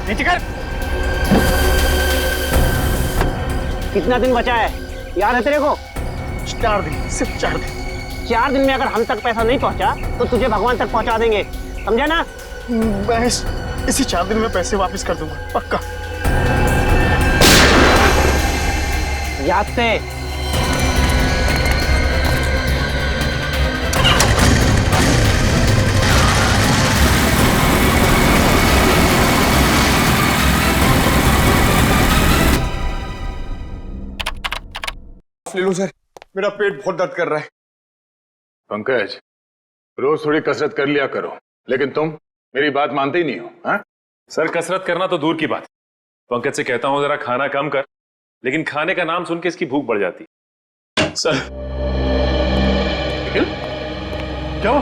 नीचे कर। कितना दिन बचा है याद है तेरे को? 4 दिन, सिर्फ 4 दिन। 4 दिन में अगर हम तक पैसा नहीं पहुंचा तो तुझे भगवान तक पहुंचा देंगे, समझा ना? मैं इसी 4 दिन में पैसे वापस कर दूंगा, पक्का। याद से। ले लो सर, मेरा पेट बहुत दर्द कर रहा है। पंकज, रोज थोड़ी कसरत कर लिया करो, लेकिन तुम मेरी बात मानते ही नहीं हो। हाँ? सर कसरत करना तो दूर की बात, पंकज से कहता हूं जरा खाना कम कर, लेकिन खाने का नाम सुन के इसकी भूख बढ़ जाती। सर निखिल, क्या हुआ?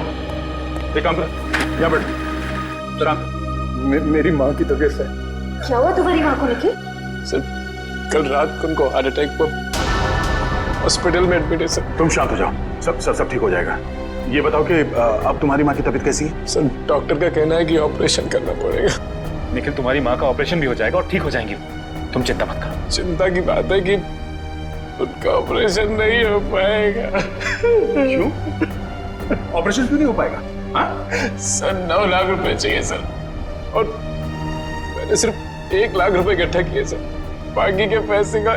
एक काम कर, यहाँ बैठ। शांत। मेरी माँ की तबीयत है। क्या हुआ तुम्हारी माँ को निखिल? सर कल रात को उनको हार्ट अटैक हुआ, हॉस्पिटल में एडमिट है सर। तुम शांत हो जाओ, सब ठीक हो जाएगा। ये बताओ कि अब तुम्हारी माँ की तबीयत कैसी है? सर डॉक्टर का कहना है कि ऑपरेशन करना पड़ेगा। निखिल, तुम्हारी माँ का ऑपरेशन भी हो जाएगा और ठीक हो जाएंगी, तुम चिंता मत करो। चिंता की बात है कि उनका ऑपरेशन नहीं हो पाएगा। क्यों? ऑपरेशन क्यों नहीं हो पाएगा? हाँ? सर 9 लाख रुपए चाहिए सर, और मैंने सिर्फ 1 लाख रुपए इकट्ठा किए सर। बाकी के पैसे का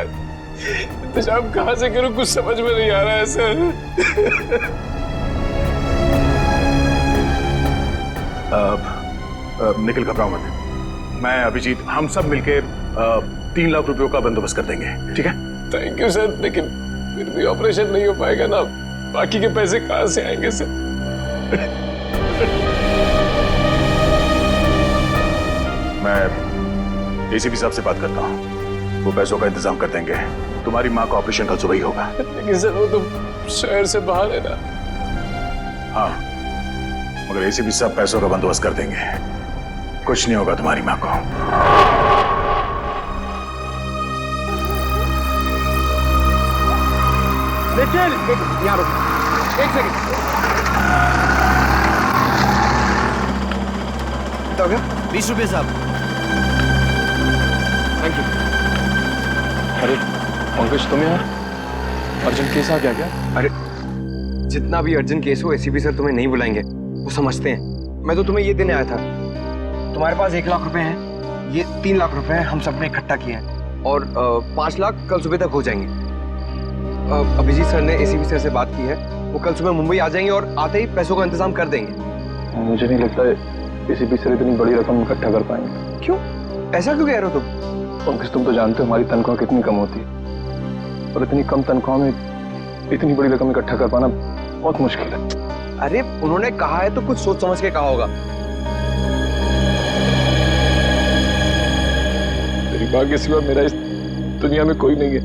इंतजाम कहाँ से करूं, कुछ समझ में नहीं आ रहा है सर। निखिल, घबराओ मत। मैं, अभिजीत, हम सब मिलके 3 लाख रुपयों का बंदोबस्त कर देंगे, ठीक है? थैंक यू सर, लेकिन फिर भी ऑपरेशन नहीं हो पाएगा ना, बाकी के पैसे कहाँ से आएंगे सर? मैं एसीपी साहब से बात करता हूँ, वो पैसों का इंतजाम कर देंगे। तुम्हारी माँ का ऑपरेशन कल सुबह ही होगा। लेकिन सर वो तो शहर से बाहर है ना। हाँ, मगर एसीपी साहब पैसों का बंदोबस्त कर देंगे, कुछ नहीं होगा तुम्हारी माँ को। निखिल, यहाँ रुक, 1 सेकंड। कितना हो गया? 20 रुपये साहब। Thank you. अरे पंकज, तुम यहाँ? अर्जेंट केस आ गया क्या? अरे जितना भी अर्जेंट केस हो एसीपी सर तुम्हें नहीं बुलाएंगे, वो समझते हैं। मैं तो तुम्हें ये देने आया था। तुम्हारे पास 1 लाख रुपए हैं, ये 3 लाख रुपए हैं, हम सबने इकट्ठा किए हैं, और 5 लाख कल सुबह तक हो जाएंगे। अभिजीत सर ने एसीपी सर से बात की है, वो कल सुबह मुंबई आ जाएंगे और आते ही पैसों का इंतजाम कर देंगे। मुझे नहीं लगता एसीपी सर इतनी बड़ी रकम इकट्ठा कर पाएंगे। क्यों? ऐसा क्यों कह रहे हो तुम? पंकज, तुम तो जानते हो हमारी तनख्वाह कितनी कम होती है, और इतनी कम तनख्वाह में इतनी बड़ी रकम इकट्ठा कर पाना बहुत मुश्किल है। अरे उन्होंने कहा है तो कुछ सोच समझ के कहा होगा। तेरी माँ के सिवा मेरा इस दुनिया में कोई नहीं है।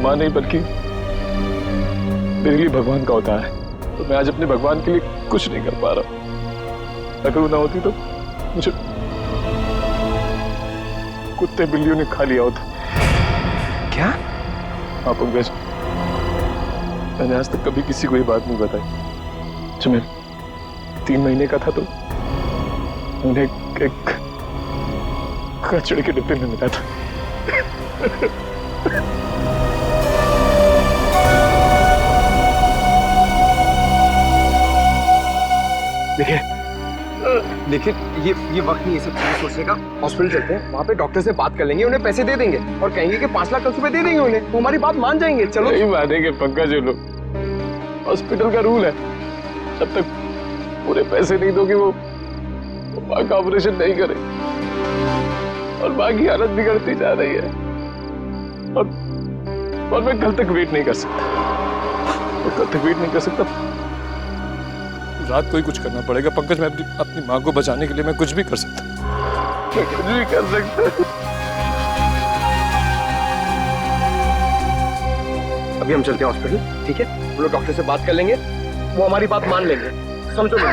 माँ नहीं बल्कि मेरे लिए भगवान का अवतार है, तो मैं आज अपने भगवान के लिए कुछ नहीं कर पा रहा हूँ। अगर वो ना होती तो मुझे कुत्ते बिल्लियों ने खा लिया होता। क्या? हाँ पंकज, मैंने आज तक कभी किसी को ये बात नहीं बताई। जब मैं 3 महीने का था तो उन्हें एक कचड़े के डिब्बे में मिला था। देखिए ये वक्त नहीं है सब चीजें सोचने का। हॉस्पिटल चलते हैं, वहाँ पे डॉक्टर से बात कर लेंगे, उन्हें पैसे दे देंगे और कहेंगे कि 5 लाख कल सुबह दे देंगे उन्हें, वो हमारी बात मान जाएंगे। चलो। नहीं मानेंगे पंकज, ये लोग। हॉस्पिटल का रूल है, जब तक पूरे पैसे नहीं दोगे वो माँ का ऑपरेशन नहीं करे, और माँ की हालत बिगड़ती जा रही है, और मैं कल तक वेट नहीं कर सकता। रात को ही कुछ करना पड़ेगा पंकज। मैं अपनी माँ को बचाने के लिए मैं कुछ भी कर सकता। अभी हम चलते हैं हॉस्पिटल, ठीक है? हम लोग डॉक्टर से बात कर लेंगे, वो हमारी बात मान लेंगे, समझो ना?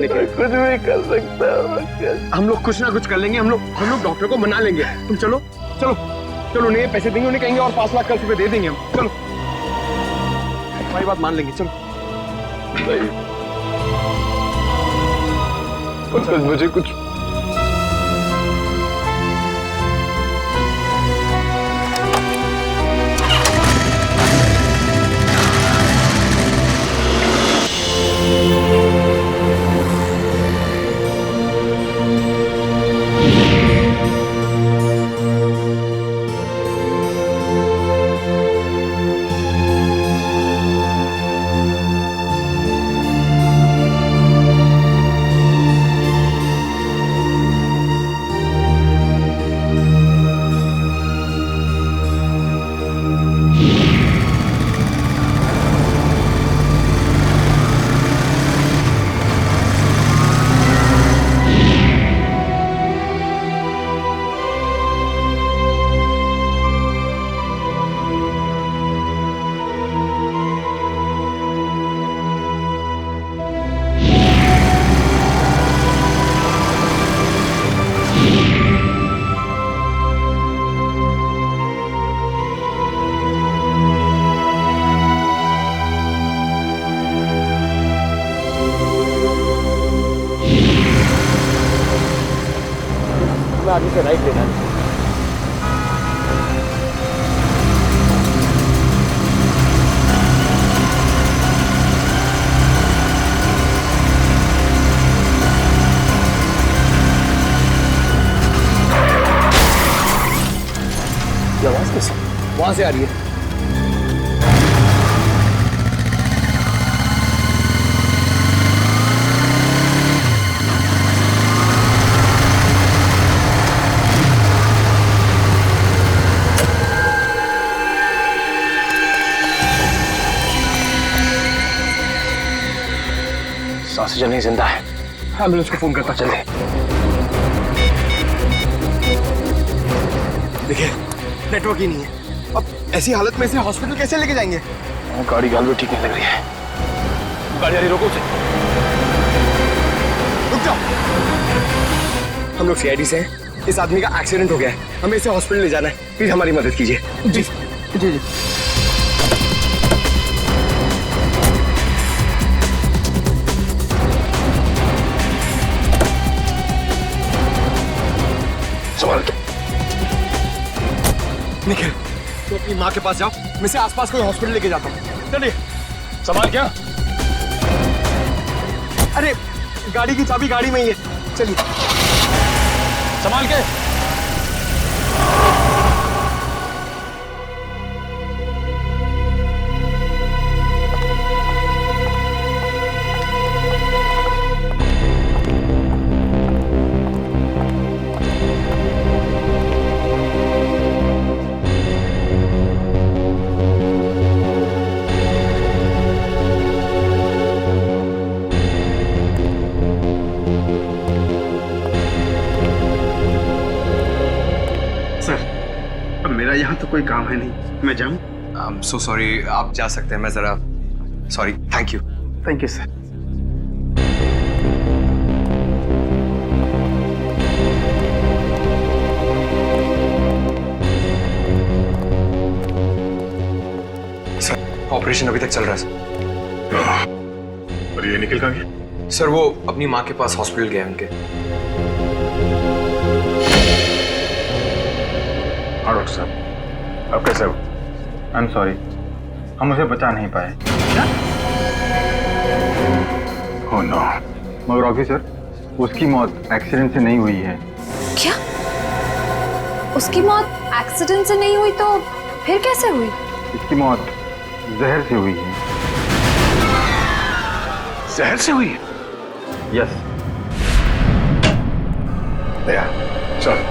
लेकिन कुछ भी कर सकता। हम लोग कुछ ना कुछ कर लेंगे, हम लोग डॉक्टर को मना लेंगे। तुम चलो उन्हें पैसे देंगे, उन्हें कहेंगे और 5 लाख कल सुबह दे देंगे हम। चलो, हमारी बात मान लेंगे, चलो। नहीं। पंकज मुझे कुछ आदमी से राइट लेना है। ये आवाज कैसे? वहां से आ रही है। ऑक्सीजन नहीं जिंदा है। एम्बुलेंस को फोन करता चले। देखिए नेटवर्क ही नहीं है। अब ऐसी हालत में इसे हॉस्पिटल कैसे लेके जाएंगे? गाड़ी गाल भी ठीक नहीं लग रही है। गाड़ी आ रही, रोको उसे। रुक जाओ। हम लोग सीआईडी से हैं। इस आदमी का एक्सीडेंट हो गया है, हमें इसे हॉस्पिटल ले जाना है। प्लीज हमारी मदद कीजिए। जी जी जी। निखिल, तो अपनी माँ के पास जाओ, मैं इसे आसपास कोई हॉस्पिटल लेके जाता हूँ। चलिए। संभाल क्या? अरे गाड़ी की चाबी गाड़ी में ही है, चलिए। संभाल के। मेरा यहाँ तो कोई काम है नहीं, मैं जाऊँ? I'm so sorry, आप जा सकते हैं। मैं जरा sorry. Thank you. Thank you sir. Sir operation अभी तक चल रहा है सर। और ये निकल कहाँ गया? सर वो अपनी माँ के पास हॉस्पिटल गए उनके। हाँ डॉक्टर साहब, अब कैसे हो? आई एम सॉरी, हम उसे बचा नहीं पाए। Oh no. मगर ऑफिसर, उसकी मौत एक्सीडेंट से नहीं हुई है। क्या? उसकी मौत एक्सीडेंट से नहीं हुई तो फिर कैसे हुई? इसकी मौत जहर से हुई है। जहर से हुई है? यस। दया, चल।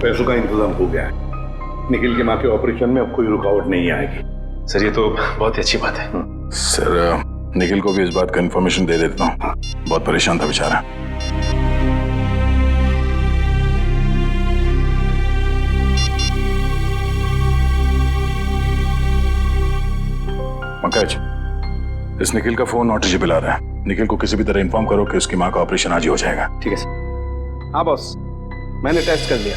पैसों का इंतजाम हो गया है। निखिल के माँ के ऑपरेशन में अब कोई रुकावट नहीं आएगी। सर ये तो बहुत ही अच्छी बात है। सर निखिल को भी इस बात का इंफॉर्मेशन दे देता हूँ, बहुत परेशान था बेचारा। पंकज, इस निखिल का फोन नॉट रीचेबल आ रहा है। निखिल को किसी भी तरह इन्फॉर्म करो कि उसकी माँ का ऑपरेशन आज ही हो जाएगा। ठीक है सर। हाँ बॉस, मैंने टेस्ट कर लिया।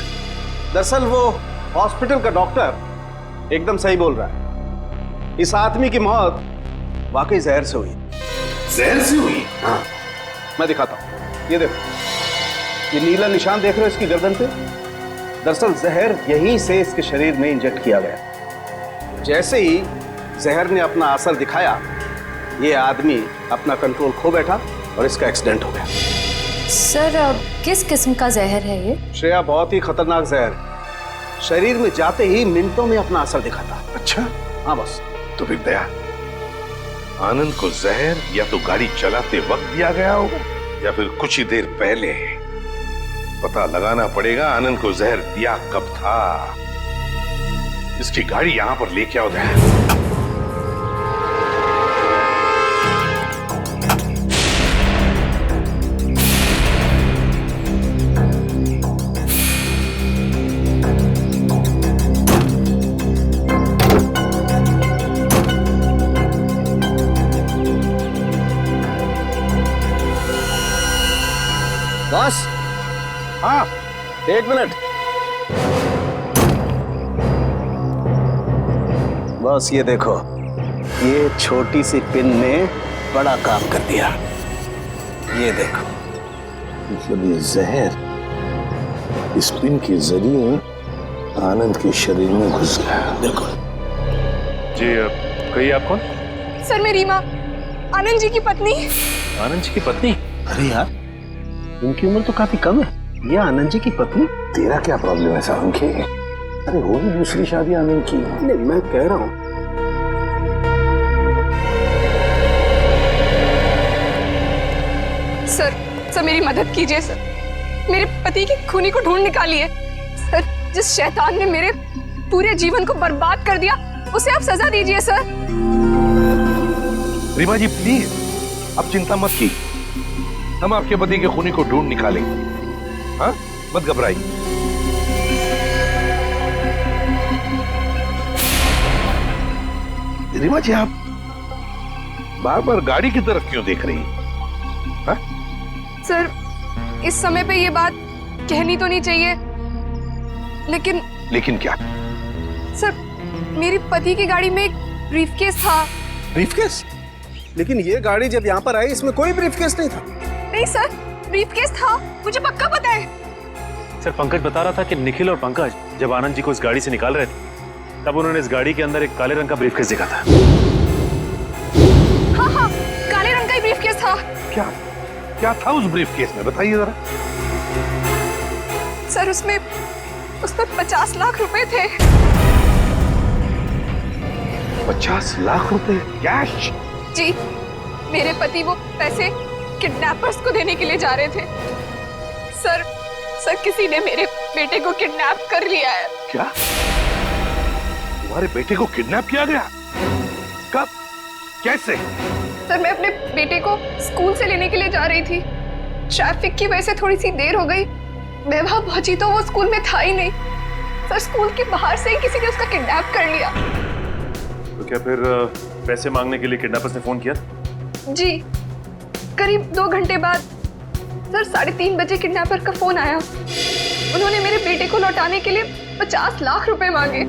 दरअसल वो हॉस्पिटल का डॉक्टर एकदम सही बोल रहा है। इस आदमी की मौत वाकई जहर से हुई। जहर से हुई? हाँ। मैं दिखाता हूं। ये देखो, ये नीला निशान देख रहे हो इसकी गर्दन पे? दरअसल जहर यहीं से इसके शरीर में इंजेक्ट किया गया। जैसे ही जहर ने अपना असर दिखाया, ये आदमी अपना कंट्रोल खो बैठा और इसका एक्सीडेंट हो गया। सर किस किस्म का जहर है ये? श्रेया, बहुत ही खतरनाक जहर है। शरीर में जाते ही मिनटों में अपना असर दिखाता। अच्छा, हाँ बस। तो फिर दया, आनंद को जहर या तो गाड़ी चलाते वक्त दिया गया होगा या फिर कुछ ही देर पहले। पता लगाना पड़ेगा आनंद को जहर दिया कब था। इसकी गाड़ी यहां पर लेके आओ दया। बस, हाँ, 1 मिनट। बस ये देखो, ये छोटी सी पिन ने बड़ा काम कर दिया। ये देखो, मतलब ये जहर इस पिन के जरिए आनंद के शरीर में घुस गया। बिल्कुल। जी कहिए, आप कौन? सर मैं रीमा, आनंद जी की पत्नी। आनंद जी की पत्नी? अरे यार, इनकी उम्र तो काफी कम है। ये आनंद जी की पत्नी? तेरा क्या प्रॉब्लम है सावंके? अरे होगी दूसरी शादी आनंद की। नहीं, मैं कह रहा हूं। सर मेरी मदद कीजिए सर, मेरे पति की खूनी को ढूंढ निकालिए। सर, जिस शैतान ने मेरे पूरे जीवन को बर्बाद कर दिया, उसे आप सजा दीजिए सर। रीमा जी प्लीज, अब चिंता मत की, हम आपके पति के खूनी को ढूंढ निकालेंगे। हाँ, मत घबराइए। रीमा जी, आप बार बार गाड़ी की तरफ क्यों देख रही हैं? हाँ? सर, इस समय पे ये बात कहनी तो नहीं चाहिए, लेकिन क्या? सर, मेरे पति की गाड़ी में एक ब्रीफकेस था। ब्रीफकेस? लेकिन ये गाड़ी जब यहाँ पर आई, इसमें कोई ब्रीफकेस नहीं था। नहीं सर, ब्रीफकेस था, मुझे पक्का पता है। सर, पंकज बता रहा था कि निखिल और पंकज जब आनंद जी को इस गाड़ी से निकाल रहे थे, तब उन्होंने इस गाड़ी के अंदर एक काले रंग का ब्रीफकेस देखा था। हाँ, काले रंग का ही ब्रीफकेस था। क्या था उस ब्रीफकेस में, बताइए जरा। सर, उसमें 50 लाख रुपए थे। 50 लाख रुपए कैश? जी, मेरे पति वो पैसे किडनैपर्स को देने के लिए जा रहे थे। सर, किसी ने मेरे बेटे को किडनैप कर लिया है। क्या? तुम्हारे बेटे को किडनैप किया गया? कब? कैसे? सर, मैं अपने बेटे को स्कूल से लेने के लिए जा रही थी। ट्रैफिक की वजह से थोड़ी सी देर हो गई। मैं वहां पहुंची तो वो स्कूल में था ही नहीं। सर, स्कूल के बाहर से ही किसी ने उसका किडनैप कर लिया। तो क्या फिर पैसे मांगने के लिए किडनैपर्स ने फोन किया? जी, करीब 2 घंटे बाद सर 3:30 बजे किडनैपर का फोन आया। उन्होंने मेरे बेटे को लौटाने के लिए 50 लाख रुपए मांगे।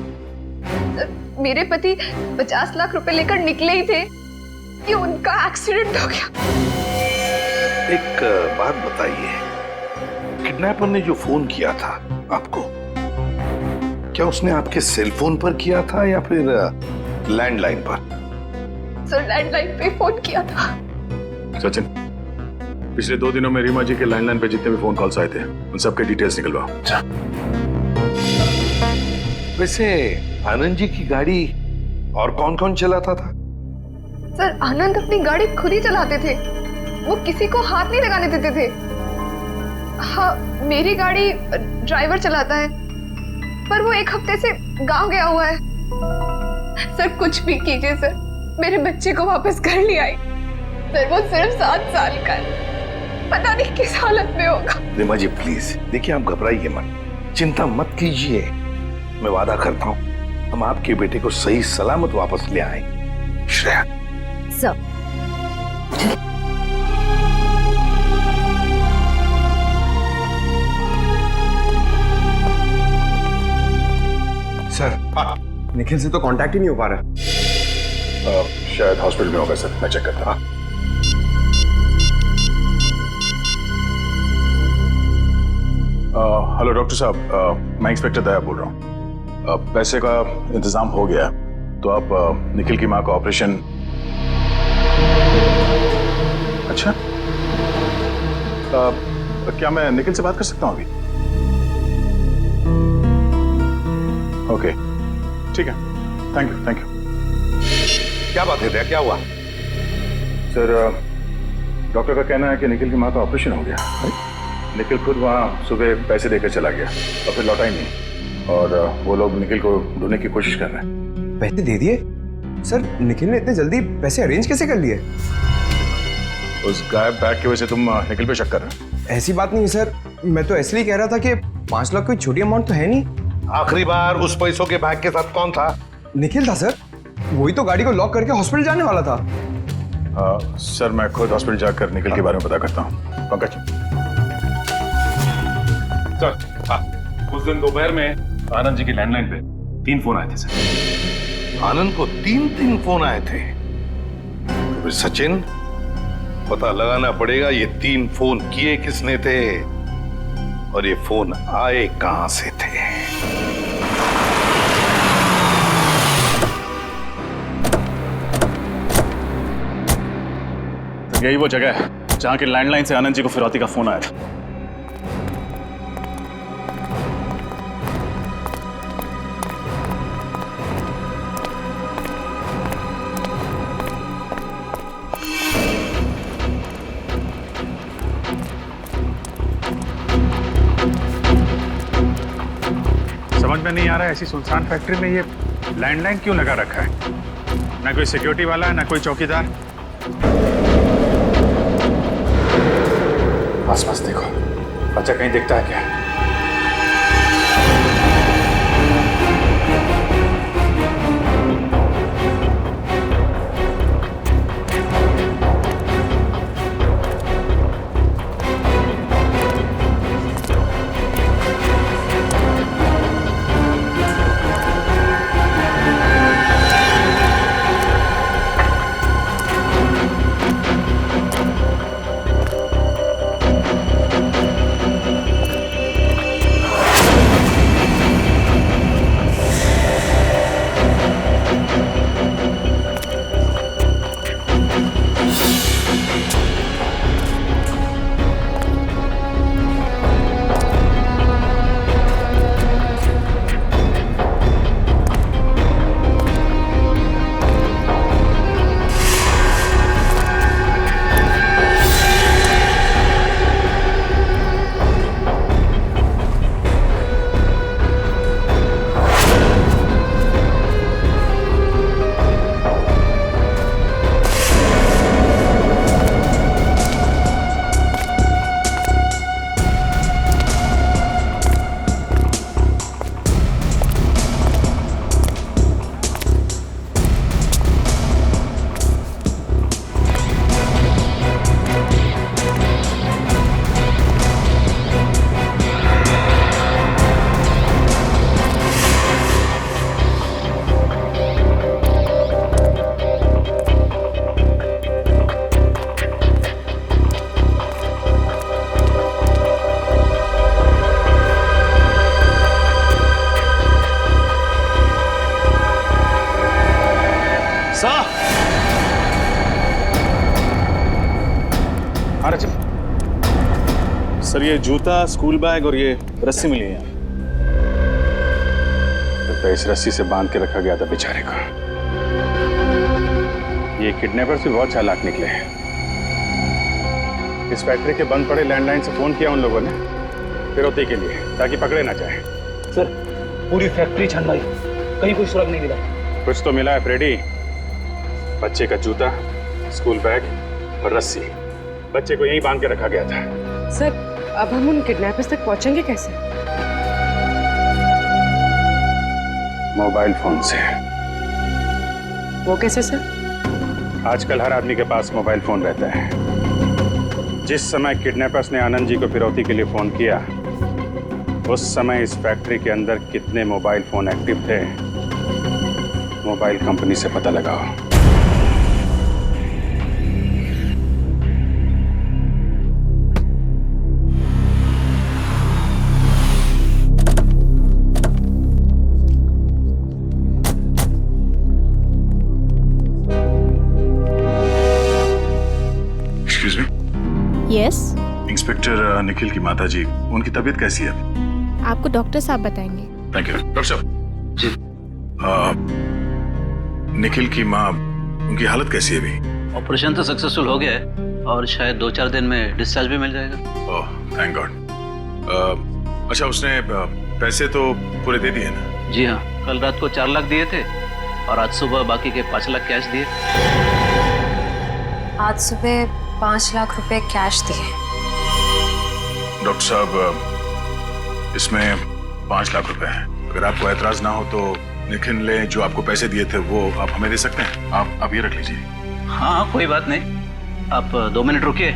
मेरे पति 50 लाख रुपए लेकर निकले ही थे कि उनका एक्सीडेंट हो गया। एक बात बताइए, किडनैपर ने जो फोन किया था आपको, क्या उसने आपके सेल फोन पर किया था या फिर लैंडलाइन पर? सर, लैंडलाइन पे फोन किया था। सचिन, पिछले 2 दिनों में रीमा जी के लैंडलाइन पे जितने भी फोन कॉल्स आए थे, उन सबके डिटेल्स निकलवाओ। वैसे आनंद जी की गाड़ी और कौन कौन चलाता था? सर, आनंद अपनी गाड़ी खुद ही चलाते थे, वो किसी को हाथ नहीं लगाने देते थे। हाँ, मेरी गाड़ी ड्राइवर चलाता है, पर वो 1 हफ्ते से गांव गया हुआ है। सर, कुछ भी कीजिए सर, मेरे बच्चे को वापस घर ले आई। सर, वो सिर्फ 7 साल का है, पता नहीं किस हालत में होगा। रीमा जी प्लीज, देखिए आप घबराइए मत, चिंता मत कीजिए। मैं वादा करता हूँ हम आपके बेटे को सही सलामत वापस ले आएंगे। श्रेया। सर, सर, निखिल से तो कांटेक्ट ही नहीं हो पा रहा। शायद हॉस्पिटल में होगा सर, मैं चेक करता हूँ। हेलो डॉक्टर साहब, मैं इंस्पेक्टर दया बोल रहा हूँ। पैसे का इंतजाम हो गया है, तो आप निखिल की माँ का ऑपरेशन। अच्छा, क्या मैं निखिल से बात कर सकता हूँ अभी? ओके, ठीक है, थैंक यू, थैंक यू। क्या बात है दया, क्या हुआ? सर, डॉक्टर का कहना है कि निखिल की माँ का ऑपरेशन हो गया। निखिल खुद वहाँ सुबह पैसे देकर चला गया और फिर लौटा ही नहीं, और वो लोग निखिल को ढूंढने की कोशिश कर रहे हैं। पैसे दे दिए? सर निखिल ने इतने जल्दी पैसे अरेंज कैसे कर लिए? उस गायब बैग की वजह से तुम निखिल पे शक कर रहे हो? ऐसी बात नहीं है सर, मैं तो इसलिए कह रहा था कि 5 लाख कोई छोटी अमाउंट तो है नहीं। आखिरी बार उस पैसों के बैग के साथ कौन था? निखिल था सर, वही तो गाड़ी को लॉक करके हॉस्पिटल जाने वाला था। सर, मैं खुद हॉस्पिटल जाकर निखिल के बारे में पता करता हूँ। पंकज। सर, उस दिन दोपहर में आनंद जी की लैंडलाइन पे 3 फोन आए थे सर। आनंद को 3 फोन आए थे? तो फिर सचिन, पता लगाना पड़ेगा ये 3 फोन किए किसने थे और ये फोन आए कहां से थे। यही वो जगह है जहां के लैंडलाइन से आनंद जी को फिरौती का फोन आया था। समझ में नहीं आ रहा है, ऐसी सुनसान फैक्ट्री में ये लैंडलाइन क्यों लगा रखा है? ना कोई सिक्योरिटी वाला है, ना कोई चौकीदार। आसपास देखो, बच्चा कहीं दिखता है क्या? सर, ये जूता, स्कूल बैग और ये रस्सी मिली है। तो इस रस्सी से बांध के रखा गया था बेचारे को। ये किडनैपर्स भी बहुत चालाक निकले हैं। इस फैक्ट्री के बंद पड़े लैंडलाइन से फोन किया उन लोगों ने फिरौती के लिए, ताकि पकड़े ना जाए। सर, पूरी फैक्ट्री छान मारी, कहीं कोई सुराग नहीं मिला। कुछ तो मिला है फ्रेडी। बच्चे का जूता, स्कूल बैग और रस्सी। बच्चे को यहीं बांध के रखा गया था। सर, अब हम उन किडनैपर्स तक पहुंचेंगे कैसे? मोबाइल फोन से। वो कैसे सर? आजकल हर आदमी के पास मोबाइल फोन रहता है। जिस समय किडनैपर्स ने आनंद जी को फिरौती के लिए फोन किया, उस समय इस फैक्ट्री के अंदर कितने मोबाइल फोन एक्टिव थे, मोबाइल कंपनी से पता लगाओ। निखिल की माताजी, उनकी तबीयत कैसी है? आपको डॉक्टर साहब बताएंगे। थैंक यू डॉक्टर साहब। जी। निखिल की माँ, उनकी हालत कैसी है अभी? ऑपरेशन तो सक्सेसफुल हो गया है और शायद 2-4 दिन में डिस्चार्ज भी मिल जाएगा। Oh thank God. अच्छा, उसने पैसे तो पूरे दे दिए ना? जी हाँ, कल रात को 4 लाख दिए थे और आज सुबह बाकी के 5 लाख कैश दिए। आज सुबह 5 लाख रुपए कैश दिए। डॉक्टर साहब, इसमें 5 लाख रुपए हैं। अगर आपको ऐतराज ना हो तो निखिल ने जो आपको पैसे दिए थे वो आप हमें दे सकते हैं। आप ये रख लीजिए। हाँ कोई बात नहीं, आप 2 मिनट रुकिए,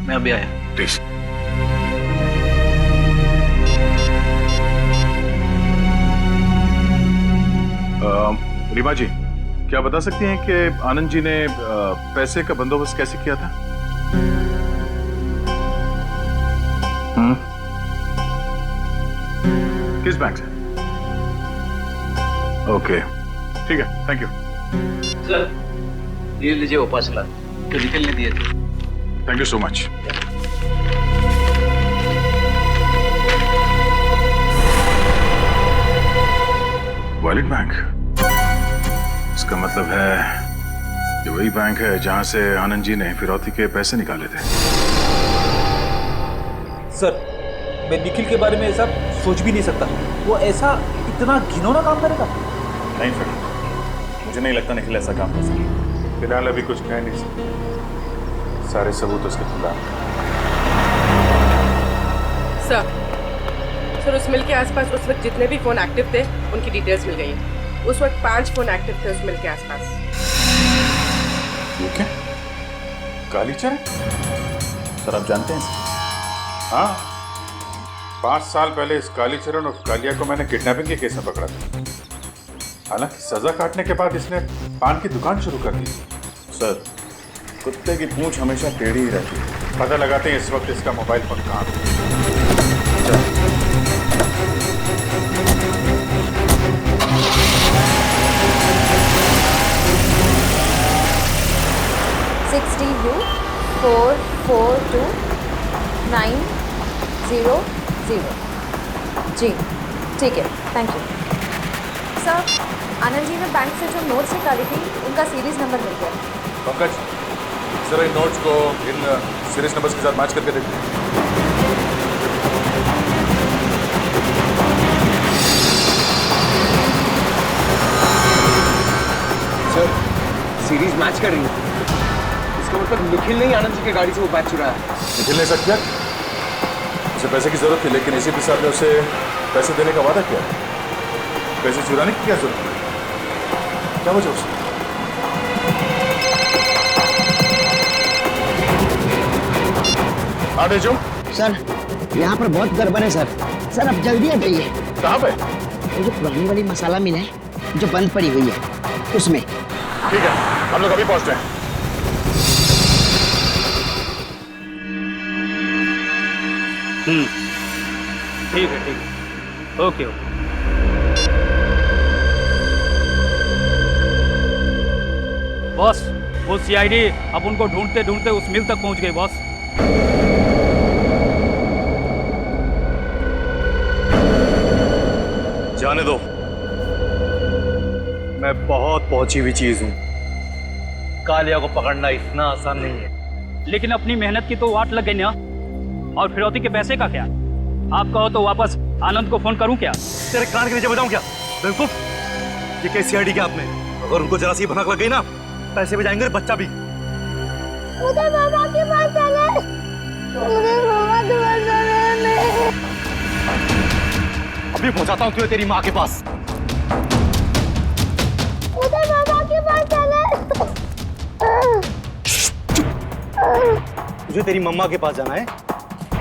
मैं अभी आया। प्लीज। रीमा जी, क्या बता सकती हैं कि आनंद जी ने पैसे का बंदोबस्त कैसे किया था? किस बैंक से? ओके ठीक है, थैंक यू। सर ये लीजिए वो 5 लाख जो निखिल ने दिए थे। Thank you so much. Wallet bank, इसका मतलब है कि वही बैंक है जहां से आनंद जी ने फिरौती के पैसे निकाले थे। सर मैं निखिल के बारे में ऐसा सोच भी नहीं सकता, वो ऐसा इतना घिनौना काम करेगा। नहीं फिर मुझे नहीं लगता निखिल ऐसा काम कर सकता। फिलहाल अभी कुछ कह नहीं सकता, सारे सबूत उसके खिलाफ। सर उस मिल के आसपास उस वक्त जितने भी फोन एक्टिव थे उनकी डिटेल्स मिल गई है। उस वक्त 5 फोन एक्टिव थे उस मिल के आसपास। ये क्या? कालीचरण? सर आप जानते हैं इसे? हाँ, 5 साल पहले इस कालीचरण और कालिया को मैंने किडनैपिंग के केस में पकड़ा था। हालांकि सजा काटने के बाद इसने पान की दुकान शुरू कर दी। सर कुत्ते की पूंछ हमेशा टेढ़ी ही रहती है। पता लगाते हैं इस वक्त इसका मोबाइल फोन कहाँ है। 60U442900। जी ठीक है, thank you sir. Anand ji ने बैंक से जो नोट्स निकाली थी उनका सीरीज नंबर मिल गया। पंकज जरा इन नोट्स को इन सीरीज नंबर्स के साथ मैच करके देखते हैं। सर सीरीज मैच कर रही है, इसका मतलब निखिल ने ही आनंद जी की गाड़ी से वो बैग चुराया। निखिल ने ऐसा किया? उसे पैसे की जरूरत थी लेकिन एसीपी साहब ने उसे पैसे देने का वादा किया। पैसे चुराने की क्या जरूरत है? क्या वजह उसने? आगे जो सर यहाँ पर बहुत गड़बड़ है सर। सर अब जल्दी आ जाइए। कहाँ पे? वो जो पुरानी वाली मसाला मिल है जो बंद पड़ी हुई है उसमें। ठीक है, हम लोग अभी पहुँचते हैं। ठीक है ओके ओके। बॉस वो सीआईडी अब उनको ढूंढते ढूंढते उस मिल तक पहुंच गई बॉस। जाने दो, मैं बहुत पहुंची हुई चीज हूं। कालिया को पकड़ना इतना आसान नहीं है। लेकिन अपनी मेहनत की तो वाट लग गई ना। और फिरौती के पैसे का क्या? आप कहो तो वापस आनंद को फोन करूं क्या? तेरे कान के नीचे बताऊं क्या? बेवकूफ, ये कैसी सीआईडी क्या आपने? अगर उनको जरा सी भनक लग गई ना, पैसे भी जाएंगे, बच्चा भी। मुझे मामा के पास जाना है। मुझे मामा के पास जाना है। अभी पहुंचाता हूँ तुझे तेरी माँ के पास। मुझे मामा के पास जाना है। तुझे तेरी मम्मा के पास जाना है?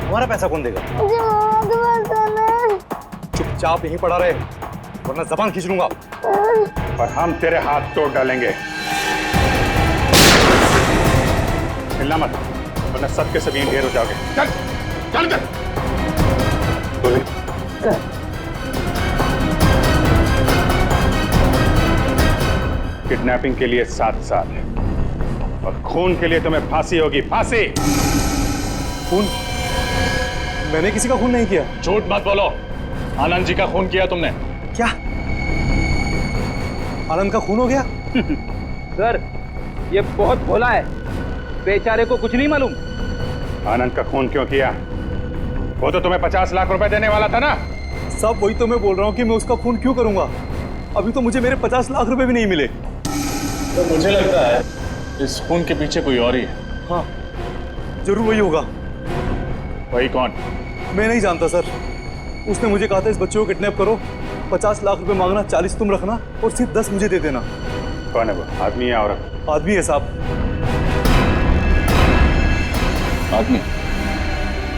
हमारा पैसा कौन देगा? मुझे मामा के पास जाना है। चुपचाप यहीं पड़ा रहे वरना जबान खींच लूंगा। और हम तेरे हाथ तोड़ डालेंगे। हिलना मत वरना सब के सब यहीं ढेर हो जाओगे। चल चल कर। बोले किडनैपिंग के लिए 7 साल और खून के लिए तुम्हें फांसी होगी। फांसी। खून मैंने किसी का खून नहीं किया। झूठ मत बोलो, आनंद जी का खून किया तुमने। क्या आनंद का खून हो गया? सर ये बहुत भोला है, बेचारे को कुछ नहीं मालूम। आनंद का खून क्यों किया? वो तो तुम्हें 50 लाख रुपए देने वाला था ना। साहब वही तो मैं बोल रहा हूँ कि मैं उसका खून क्यों करूंगा? अभी तो मुझे मेरे 50 लाख रुपए भी नहीं मिले। तो मुझे लगता है इस खून के पीछे कोई और ही है। हाँ जरूर वही होगा। वही कौन? मैं नहीं जानता सर। उसने मुझे कहा था इस बच्चे को किडनैप करो, 50 लाख रुपए मांगना, 40 तुम रखना और सिर्फ 10 मुझे दे देना। कौन है वो? आदमी है औरत? आदमी है साहब। आदमी?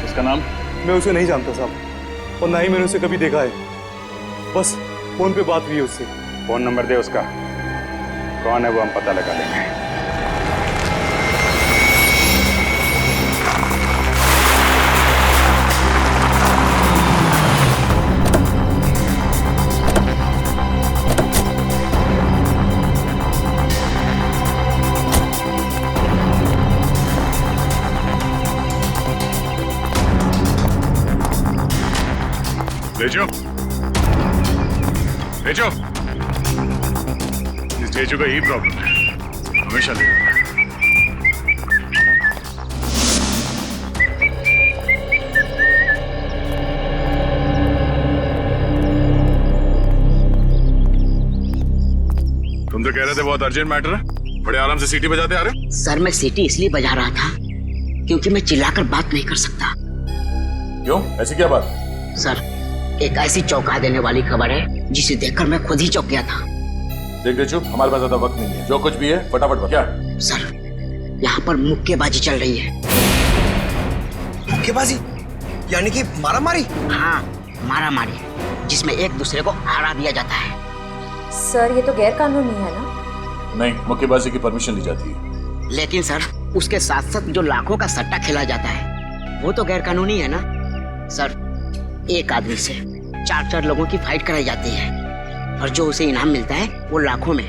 उसका नाम? मैं उसे नहीं जानता साहब, और ना ही मैंने उसे कभी देखा है। बस फोन पे बात हुई है उससे। फोन नंबर दे उसका। कौन है वो, हम पता लगा लेंगे। भेजो भेजो। इस भेजो का यही प्रॉब्लम है, हमेशा ले आता है। तुम तो कह रहे थे बहुत अर्जेंट मैटर है, बड़े आराम से सीटी बजाते आ रहे। सर मैं सीटी इसलिए बजा रहा था क्योंकि मैं चिल्लाकर बात नहीं कर सकता। क्यों, ऐसी क्या बात? सर एक ऐसी चौंका देने वाली खबर है जिसे देखकर मैं खुद ही चौंक गया था। देख रहे चुप, हमारे पास ज्यादा वक्त नहीं है, जो कुछ भी है फटाफट बता। क्या? सर यहाँ पर मुक्केबाजी चल रही है। मुक्केबाजी यानी कि मारामारी? हाँ मारामारी, जिसमें एक दूसरे को हरा दिया जाता है। सर ये तो गैर कानूनी है ना? नहीं, मुक्केबाजी की परमिशन ली जाती है। लेकिन सर उसके साथ साथ जो लाखों का सट्टा खेला जाता है वो तो गैर कानूनी है ना। सर एक आदमी से 4-4 लोगों की फाइट कराई जाती है और जो उसे इनाम मिलता है वो लाखों में।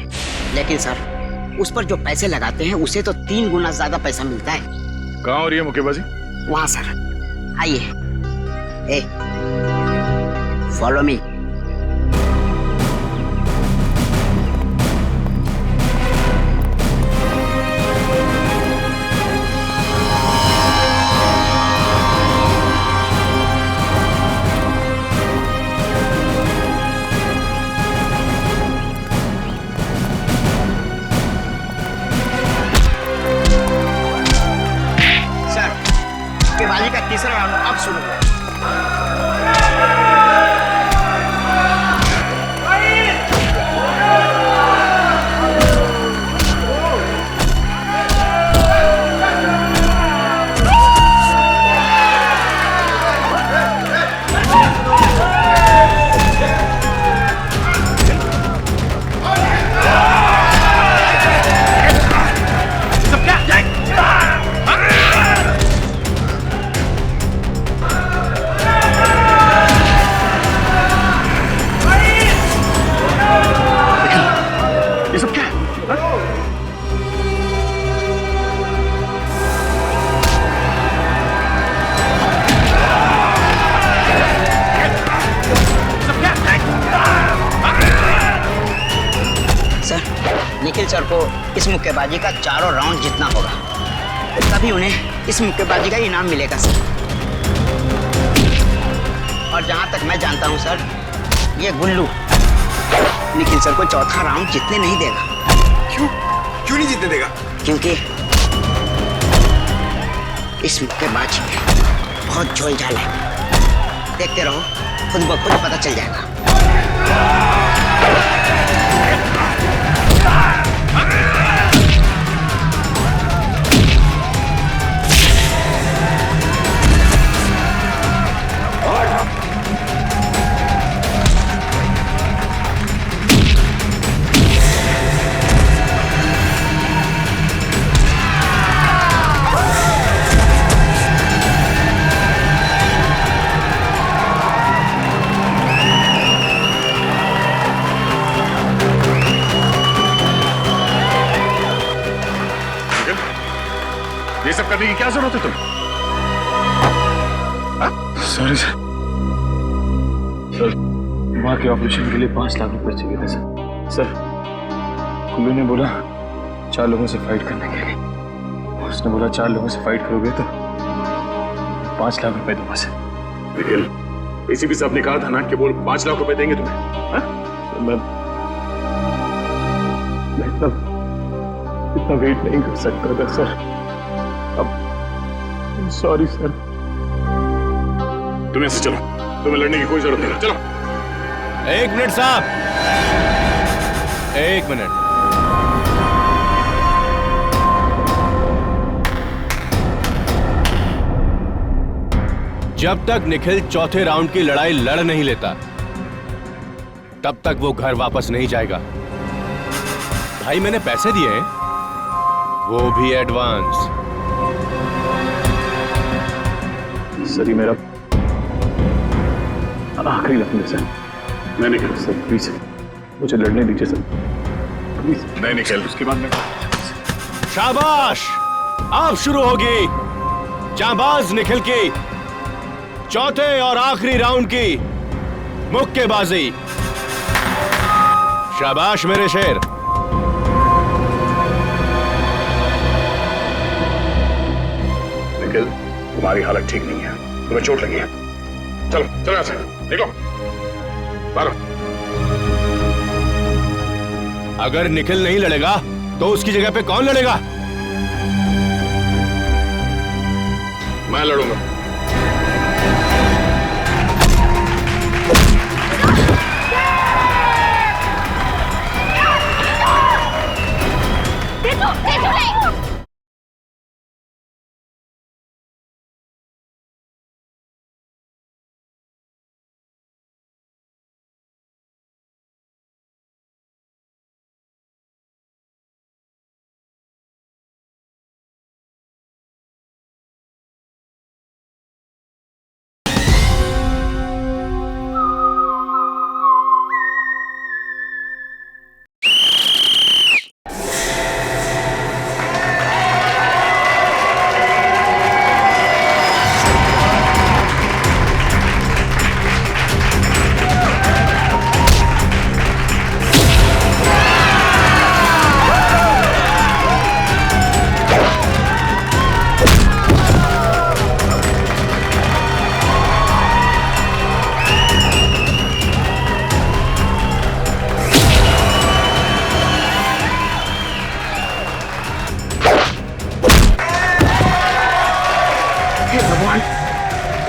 लेकिन सर उस पर जो पैसे लगाते हैं उसे तो 3 गुना ज्यादा पैसा मिलता है। कहाँ हो रही है मुक्केबाजी? वहाँ सर, आइए। ए फॉलो मी। मुक्केबाजी का तीसरा राउंड अब शुरू हुआ। निखिल सर को इस मुक्केबाजी का चारों राउंड जीतना होगा, तभी उन्हें इस मुक्केबाजी का इनाम मिलेगा सर। और जहां तक मैं जानता हूं सर, ये गुल्लू निखिल सर को चौथा राउंड जीतने नहीं देगा। क्यों? क्यों नहीं जीतने देगा? क्योंकि इस मुक्केबाजी में बहुत झोलझाल है। देखते रहो, खुद ब खुद पता चल जाएगा। ये सब करने की क्या जरूरत है तुम्हें? Sorry sir. सर माँ के ऑपरेशन के लिए 5 लाख रुपए चाहिए थे सर। सर कुल्लू ने बोला 4 लोगों से फाइट करने के लिए। उसने बोला 4 लोगों से फाइट करोगे तो 5 लाख रुपए दूंगा सर। निखिल, एसीपी साहब ने कहा था ना कि वो 5 लाख रुपए देंगे तुम्हें। हाँ? सर मैं इतना वेट नहीं कर सकता था सर। अब सॉरी सर। तुम ऐसे चलो, तुम्हें लड़ने की कोई जरूरत नहीं। चलो। 1 मिनट साहब, 1 मिनट। जब तक निखिल चौथे राउंड की लड़ाई लड़ नहीं लेता तब तक वो घर वापस नहीं जाएगा। भाई मैंने पैसे दिए हैं, वो भी एडवांस। सर ये मेरा आखिरी लफ्ज़ है सर। मैं निखिल। सर प्लीज मुझे लड़ने दीजिए सर, प्लीज। नहीं निखिल, उसके बाद में। शाबाश, अब शुरू होगी जांबाज निखिल की चौथे और आखिरी राउंड की मुक्केबाजी। शाबाश मेरे शेर। निखिल, तुम्हारी हालत ठीक नहीं है, तुम्हें चोट लगी है। चलो चलो यहाँ से निकलो बाहर। अगर निखिल नहीं लड़ेगा तो उसकी जगह पे कौन लड़ेगा? मैं लड़ूंगा।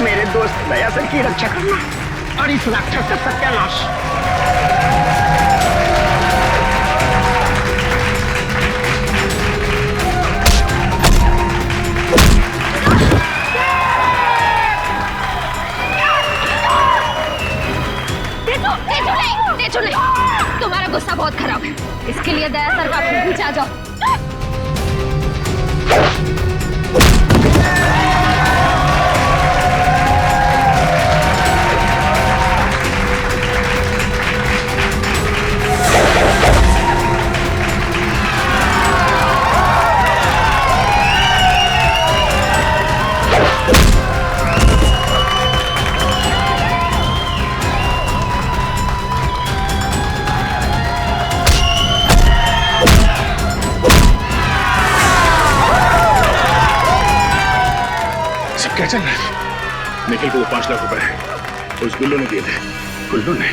मेरे दोस्त दयासर की रक्षा करना और इस राक्षस का सत्यानाश। तुम्हारा गुस्सा बहुत खराब है, इसके लिए दयासर का पीछे आ जाओ। क्या चल रहा है? निखिल को वो 5 लाख रुपए उस गुल्लू ने दिए थे। गुल्लू ने?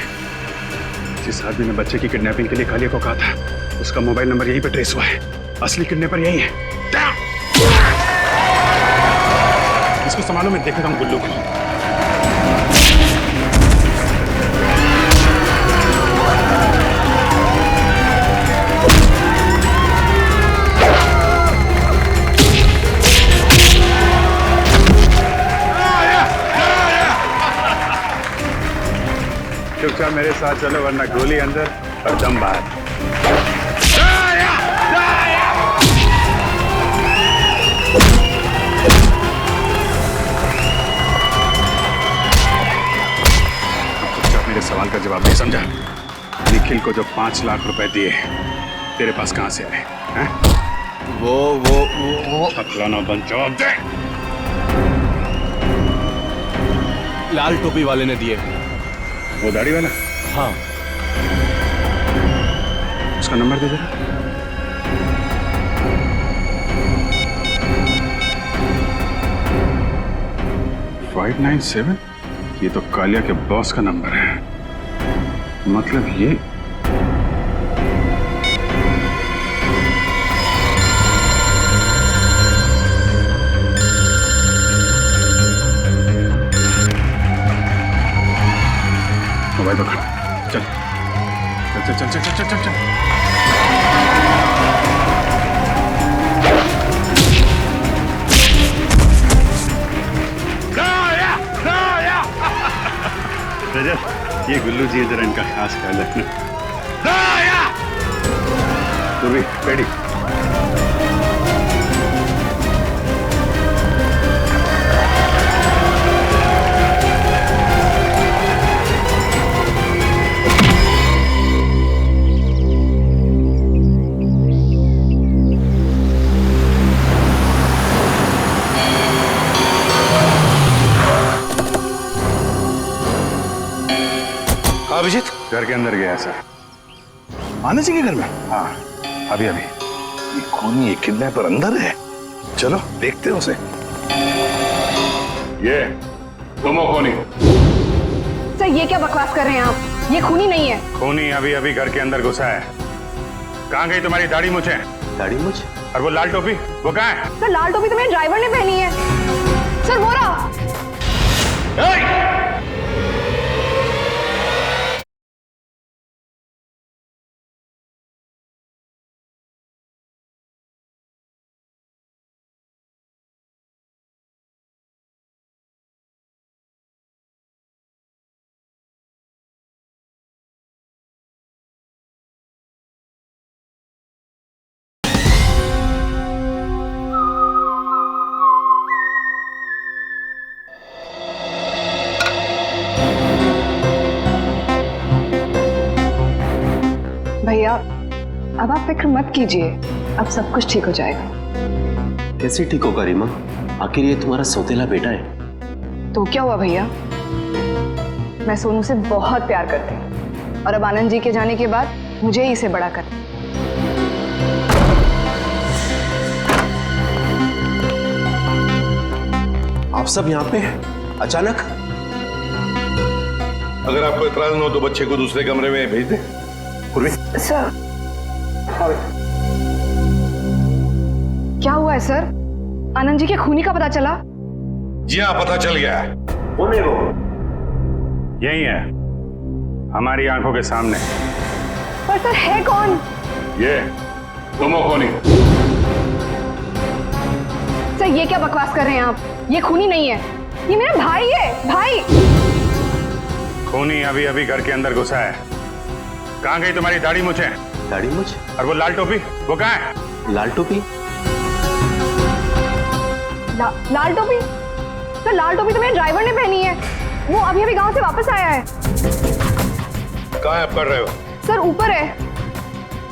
जिस आदमी ने बच्चे की किडनैपिंग के लिए कालिया को कहा था, उसका मोबाइल नंबर यहीं पे ट्रेस हुआ है। असली किडनैपर यही है। इसको संभालो, मैं देखता हूँ गुल्लू को। चुपचाप मेरे साथ चलो, वरना गोली अंदर और दम बाहर। चुपचाप मेरे सवाल का जवाब नहीं समझा। निखिल को जो 5 लाख रुपए दिए तेरे पास कहां से आए हैं? वो छकलाना बंद, जवाब दे। लाल टोपी वाले ने दिए। वो दाढ़ी वाला? हाँ। उसका नंबर दे जरा। फाइव 9-7? ये तो कालिया के बॉस का नंबर है। मतलब ये मोबाइल पकड़। चल चल चल चल चल चल चल चल। रजत, ये गुल्लू जी है, जरा इनका खास ख्याल रखना। पूर्वी, रेडी। अभिजीत घर के अंदर गया सर। आनंद जी के घर में? हाँ, अभी अभी। ये खूनी किडनैपर अंदर है। चलो देखते हैं उसे। ये तुम हो खूनी? सर ये क्या बकवास कर रहे हैं आप? ये खूनी नहीं है। खूनी अभी अभी घर के अंदर घुसा है। कहाँ गई तुम्हारी दाढ़ी मूछें? दाढ़ी मूछ? और वो लाल टोपी, वो कहाँ है? सर लाल टोपी तो मेरे ड्राइवर ने पहनी है। सर वो रहा। भैया अब आप फिक्र मत कीजिए, अब सब कुछ ठीक हो जाएगा। कैसे ठीक होगा रीमा? आखिर ये तुम्हारा सौतेला बेटा है। तो क्या हुआ भैया, मैं सोनू से बहुत प्यार करती हूँ और अब आनंद जी के जाने के बाद मुझे ही इसे बड़ा करना। आप सब यहाँ पे अचानक? अगर आपको इतराज न हो तो बच्चे को दूसरे कमरे में भेज दे। सर क्या हुआ है सर? आनंद जी के खूनी का पता चला? जी हाँ, पता चल गया है। कौन है वो? यही है, हमारी आंखों के सामने। पर सर है कौन? ये तुम हो खूनी? सर ये क्या बकवास कर रहे हैं आप? ये खूनी नहीं है, ये मेरा भाई है। भाई खूनी अभी अभी घर के अंदर घुसा है। कहाँ गई तुम्हारी दाढ़ी मूछें? दाढ़ी मूछ? और वो लाल टोपी, वो कहाँ है? लाल टोपी? लाल टोपी? सर लाल टोपी तो मेरे ड्राइवर ने पहनी है, वो अभी अभी गांव से वापस आया है। कहाँ है आप कर रहे हो? सर ऊपर है।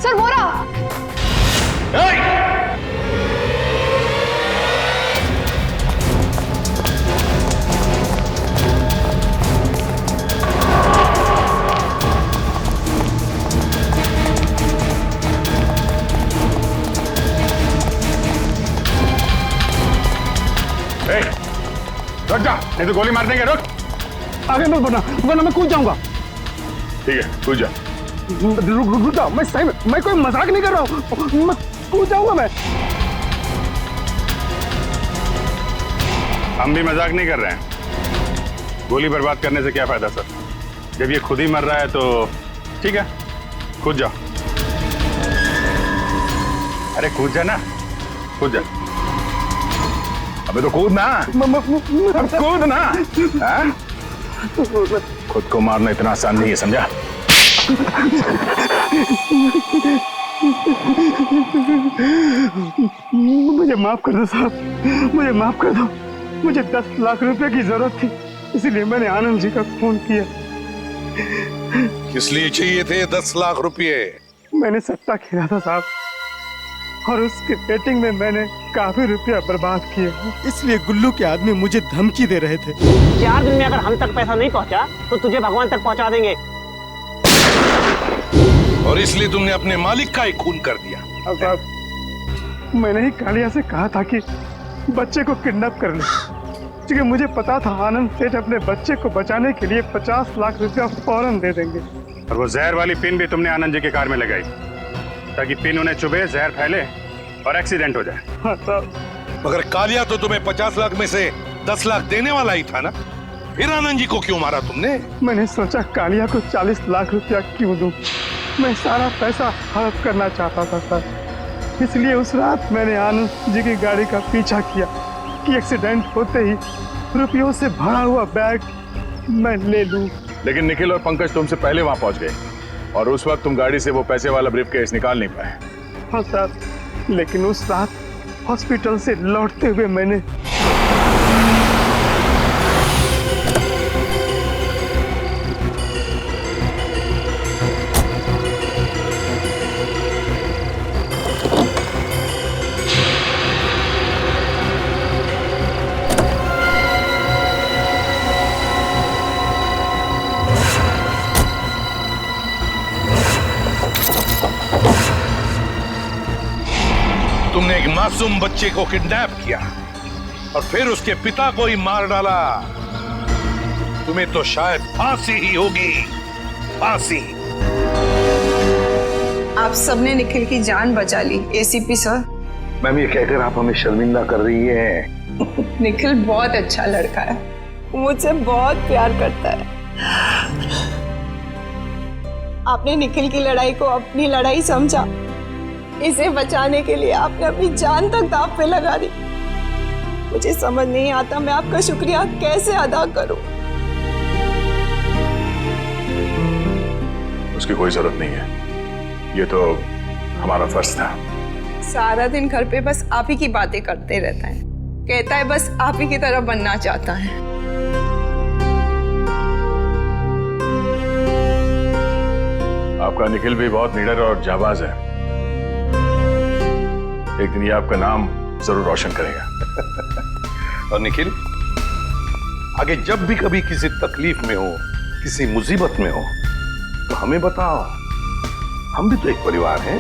सर वो रहा। रुक जा, नहीं तो गोली मार देंगे। रुक, आगे मत बढ़ना वरना मैं कूद जाऊंगा। ठीक है, कूद जा। रुक जाओ, मैं सही में, मैं कोई मजाक नहीं कर रहा हूँ, मैं कूद जाऊंगा। मैं हम भी मजाक नहीं कर रहे हैं। गोली बर्बाद करने से क्या फायदा सर? जब ये खुद ही मर रहा है तो ठीक है, कूद जाओ। अरे कूद जा ना, कूद जा। अबे तो कूद ना, अब कूद ना। हाँ? खुद को मारना इतना आसान नहीं है, समझा? मुझे माफ कर दो साहब, मुझे माफ कर दो। मुझे 10 लाख रुपए की जरूरत थी, इसलिए मैंने आनंद जी का फोन किया। किस लिए चाहिए थे 10 लाख रुपए? मैंने सट्टा खेला था साहब, और उसके डेटिंग में मैंने काफी रुपया बर्बाद किए, इसलिए गुल्लू के आदमी मुझे धमकी दे रहे थे। 4 दिन में अगर हम तक पैसा नहीं पहुंचा तो तुझे भगवान तक पहुंचा देंगे। और इसलिए तुमने अपने मालिक का ही खून कर दिया। साहब, मैंने ही कालिया से कहा था कि बच्चे को किडनैप कर ले, क्योंकि मुझे पता था आनंद सेठ अपने बच्चे को बचाने के लिए 50 लाख रुपया फौरन दे देंगे। और वो जहर वाली पिन भी तुमने आनंद जी की कार में लगाई ताकि पिन उन्हें चुभे, जहर फैले और एक्सीडेंट हो जाए। हाँ साहब। मगर कालिया तो तुम्हें 50 लाख में से 10 लाख देने वाला ही था ना, फिर आनंद जी को क्यों मारा तुमने? मैंने सोचा कालिया को 40 लाख रुपया क्यों दूं? मैं सारा पैसा हड़प करना चाहता था सर, इसलिए उस रात मैंने आनंद जी की गाड़ी का पीछा किया कि एक्सीडेंट होते ही रुपयों से भरा हुआ बैग मैं ले लूं। लेकिन निखिल और पंकज तुमसे पहले वहां पहुंच गए और उस वक्त तुम गाड़ी से वो पैसे वाला ब्रीफकेस निकाल नहीं पाए। हाँ सर, लेकिन उस रात हॉस्पिटल से लौटते हुए मैंने तुमने एक मासूम बच्चे को किडनैप किया और फिर उसके पिता को ही मार डाला। तुम्हें तो शायद फांसी ही होगी, फांसी। आप सबने निखिल की जान बचा ली एसीपी सर। मैम, ये कहकर आप हमें शर्मिंदा कर रही हैं। निखिल बहुत अच्छा लड़का है, मुझसे बहुत प्यार करता है। आपने निखिल की लड़ाई को अपनी लड़ाई समझा, इसे बचाने के लिए आपने अपनी जान तक दांव पे लगा दी। मुझे समझ नहीं आता मैं आपका शुक्रिया कैसे अदा करूं। उसकी कोई जरूरत नहीं है, ये तो हमारा फर्ज था। सारा दिन घर पे बस आप ही की बातें करते रहता है, कहता है बस आप ही की तरह बनना चाहता है। आपका निखिल भी बहुत निडर और जाबाज है, एक दिन ये आपका नाम जरूर रोशन करेगा। और निखिल, आगे जब भी कभी किसी तकलीफ में हो, किसी मुसीबत में हो, तो हमें बताओ, हम भी तो एक परिवार हैं।